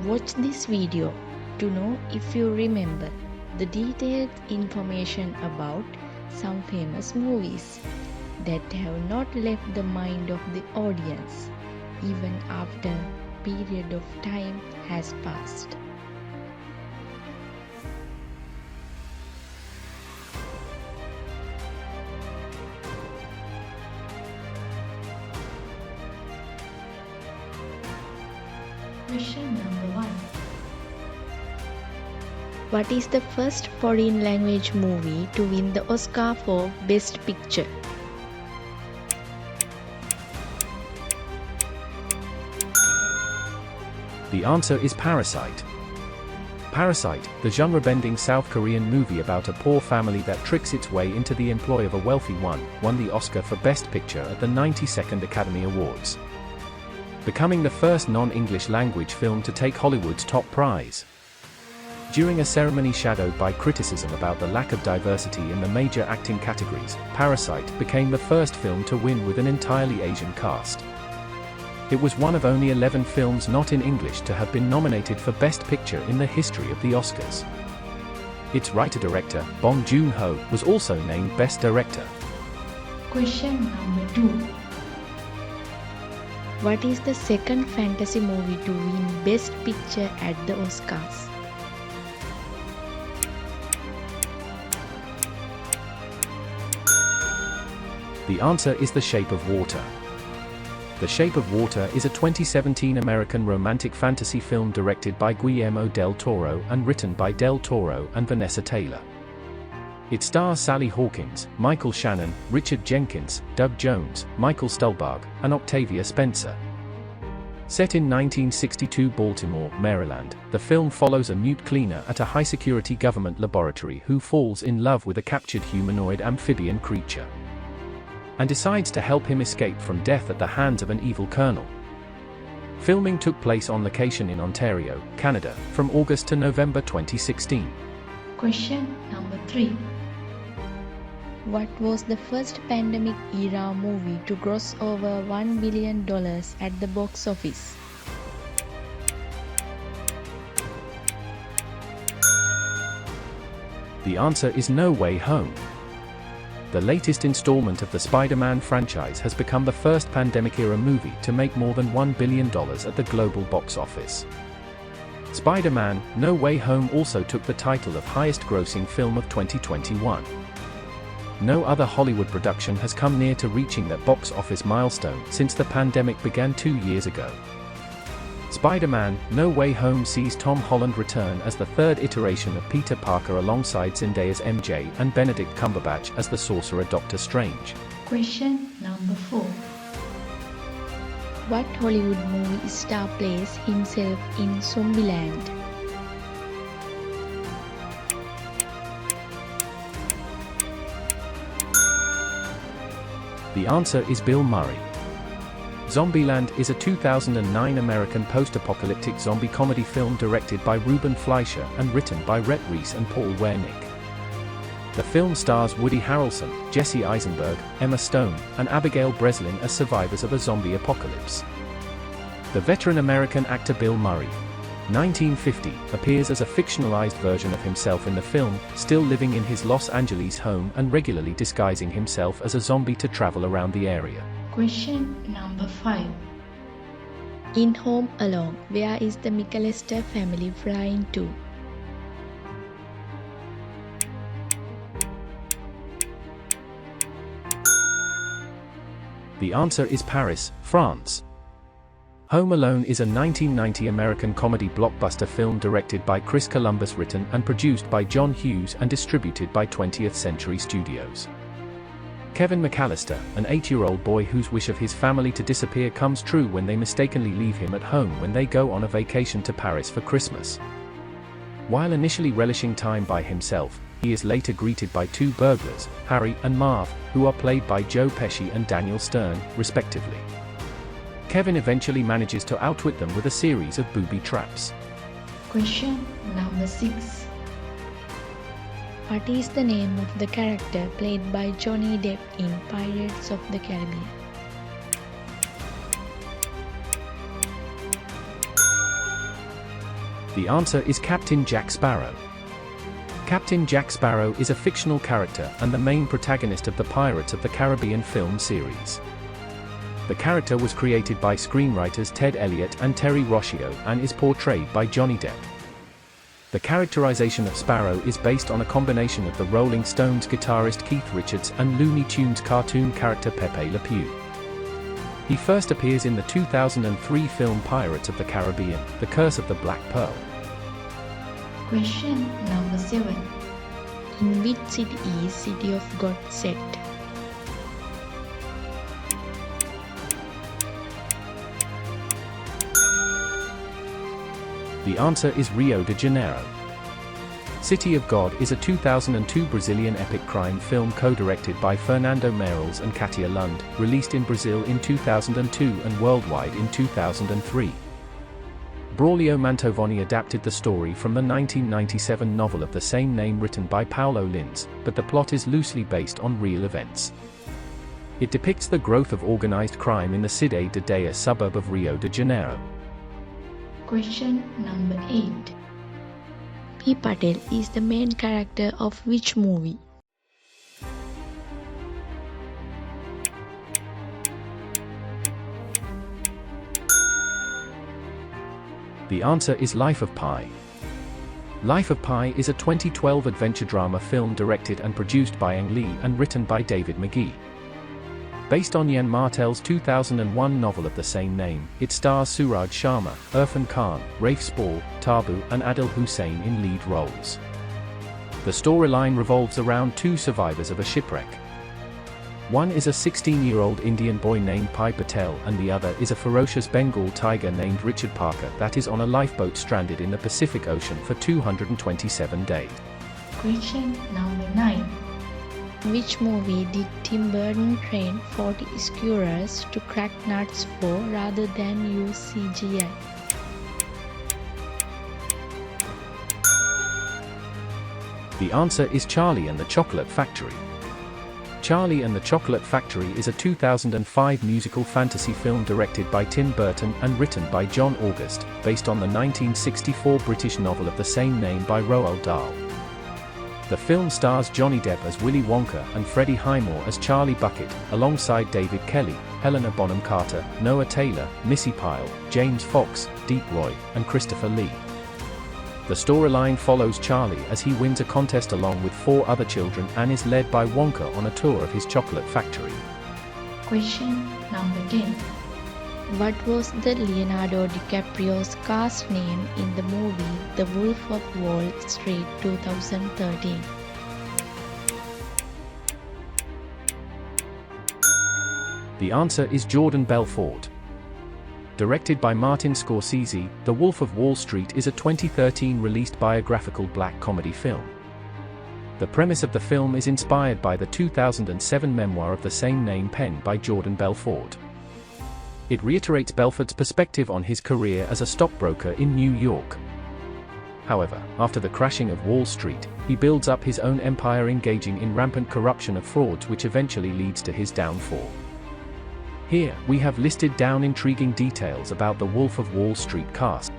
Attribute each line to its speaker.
Speaker 1: Watch this video to know if you remember the detailed information about some famous movies that have not left the mind of the audience even after a period of time has passed. Question number 1. What is the first foreign language movie to win the Oscar for Best Picture?
Speaker 2: The answer is Parasite. Parasite, the genre-bending South Korean movie about a poor family that tricks its way into the employ of a wealthy one, won the Oscar for Best Picture at the 92nd Academy Awards, becoming the first non-English language film to take Hollywood's top prize. During a ceremony shadowed by criticism about the lack of diversity in the major acting categories, Parasite became the first film to win with an entirely Asian cast. It was one of only 11 films not in English to have been nominated for Best Picture in the history of the Oscars. Its writer-director, Bong Joon-ho, was also named Best Director.
Speaker 1: Question number 2. What is the second fantasy movie to win Best Picture at the Oscars?
Speaker 2: The answer is The Shape of Water. The Shape of Water is a 2017 American romantic fantasy film directed by Guillermo del Toro and written by del Toro and Vanessa Taylor. It stars Sally Hawkins, Michael Shannon, Richard Jenkins, Doug Jones, Michael Stuhlbarg, and Octavia Spencer. Set in 1962 Baltimore, Maryland, the film follows a mute cleaner at a high-security government laboratory who falls in love with a captured humanoid amphibian creature and decides to help him escape from death at the hands of an evil colonel. Filming took place on location in Ontario, Canada, from August to November 2016.
Speaker 1: Question number 3. What was the first pandemic-era movie to gross over $1 billion at the box office?
Speaker 2: The answer is No Way Home. The latest installment of the Spider-Man franchise has become the first pandemic-era movie to make more than $1 billion at the global box office. Spider-Man: No Way Home also took the title of highest-grossing film of 2021. No other Hollywood production has come near to reaching that box office milestone since the pandemic began 2 years ago. Spider-Man: No Way Home sees Tom Holland return as the third iteration of Peter Parker alongside Zendaya's MJ and Benedict Cumberbatch as the sorcerer Doctor Strange.
Speaker 1: Question number 4. What Hollywood movie star plays himself in Zombieland?
Speaker 2: The answer is Bill Murray. Zombieland is a 2009 American post-apocalyptic zombie comedy film directed by Ruben Fleischer and written by Rhett Reese and Paul Wernick. The film stars Woody Harrelson, Jesse Eisenberg, Emma Stone, and Abigail Breslin as survivors of a zombie apocalypse. The veteran American actor Bill Murray, 1950, appears as a fictionalized version of himself in the film, still living in his Los Angeles home and regularly disguising himself as a zombie to travel around the area.
Speaker 1: Question number 5. In Home Alone, where is the McCallister family flying to?
Speaker 2: The answer is Paris, France. Home Alone is a 1990 American comedy blockbuster film directed by Chris Columbus, written and produced by John Hughes and distributed by 20th Century Studios. Kevin McCallister, an 8-year-old boy whose wish of his family to disappear comes true when they mistakenly leave him at home when they go on a vacation to Paris for Christmas. While initially relishing time by himself, he is later greeted by two burglars, Harry and Marv, who are played by Joe Pesci and Daniel Stern, respectively. Kevin eventually manages to outwit them with a series of booby traps.
Speaker 1: Question number 6. What is the name of the character played by Johnny Depp in Pirates of the Caribbean?
Speaker 2: The answer is Captain Jack Sparrow. Captain Jack Sparrow is a fictional character and the main protagonist of the Pirates of the Caribbean film series. The character was created by screenwriters Ted Elliott and Terry Rossio and is portrayed by Johnny Depp. The characterization of Sparrow is based on a combination of the Rolling Stones guitarist Keith Richards and Looney Tunes cartoon character Pepe Le Pew. He first appears in the 2003 film Pirates of the Caribbean: The Curse of the Black Pearl.
Speaker 1: Question number 7. In which city is City of God set?
Speaker 2: The answer is Rio de Janeiro. City of God is a 2002 Brazilian epic crime film co-directed by Fernando Meirelles and Katia Lund, released in Brazil in 2002 and worldwide in 2003. Braulio Mantovani adapted the story from the 1997 novel of the same name written by Paulo Lins, but the plot is loosely based on real events. It depicts the growth of organized crime in the Cidade de Deia suburb of Rio de Janeiro.
Speaker 1: Question number 8. Patel is the main character of which movie?
Speaker 2: The answer is Life of Pi. Life of Pi is a 2012 adventure drama film directed and produced by Ang Lee and written by David McGee. Based on Yann Martel's 2001 novel of the same name, it stars Suraj Sharma, Irfan Khan, Rafe Spall, Tabu and Adil Hussain in lead roles. The storyline revolves around two survivors of a shipwreck. One is a 16-year-old Indian boy named Pai Patel and the other is a ferocious Bengal tiger named Richard Parker that is on a lifeboat stranded in the Pacific Ocean for 227 days.
Speaker 1: Question number 9. Which movie did Tim Burton train 40 squirrels to crack nuts for rather than use CGI?
Speaker 2: The answer is Charlie and the Chocolate Factory. Charlie and the Chocolate Factory is a 2005 musical fantasy film directed by Tim Burton and written by John August, based on the 1964 British novel of the same name by Roald Dahl. The film stars Johnny Depp as Willy Wonka and Freddie Highmore as Charlie Bucket, alongside David Kelly, Helena Bonham Carter, Noah Taylor, Missy Pyle, James Fox, Deep Roy, and Christopher Lee. The storyline follows Charlie as he wins a contest along with 4 other children and is led by Wonka on a tour of his chocolate factory.
Speaker 1: Question number 10. What was the Leonardo DiCaprio's cast name in the movie The Wolf of Wall Street 2013?
Speaker 2: The answer is Jordan Belfort. Directed by Martin Scorsese, The Wolf of Wall Street is a 2013 released biographical black comedy film. The premise of the film is inspired by the 2007 memoir of the same name penned by Jordan Belfort. It reiterates Belfort's perspective on his career as a stockbroker in New York. However, after the crashing of Wall Street, he builds up his own empire engaging in rampant corruption of frauds which eventually leads to his downfall. Here, we have listed down intriguing details about the Wolf of Wall Street cast.